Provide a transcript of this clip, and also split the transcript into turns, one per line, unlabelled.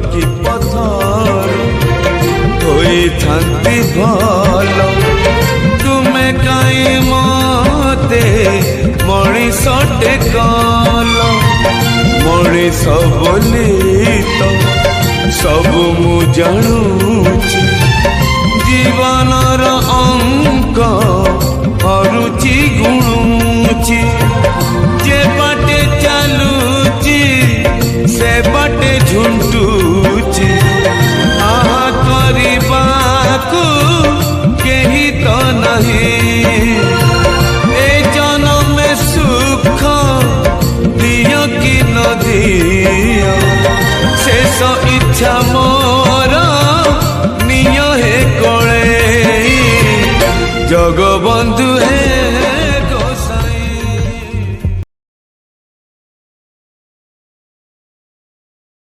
କି ପଥର ହୋଇଥାନ୍ତି ଭଲ। ତୁମେ କାହିଁ ମତେ ମଣିଷଟେ କଲ, ମଣିଷ ବୋଲି ତ ସବୁ ମୁଁ ଜାଣୁଛି। ଜୀବନର ଅଙ୍କ ହରୁଚି ଗୁଣୁଚି, ଯେ ବାଟେ ଚାଲୁଚି ସେ ବାଟେ ଝୁଣ୍ଟୁଚି। ଆହା କରିବାକୁ କେହି ତ ନାହିଁ, ଏ ଜନମେ ସୁଖ ଦିଅ କି ନ ଦିଅ, ଶେଷ ଇଚ୍ଛା ମୋର ନିୟ ହେ କୋଳେ। ଜଗବନ୍ଧୁ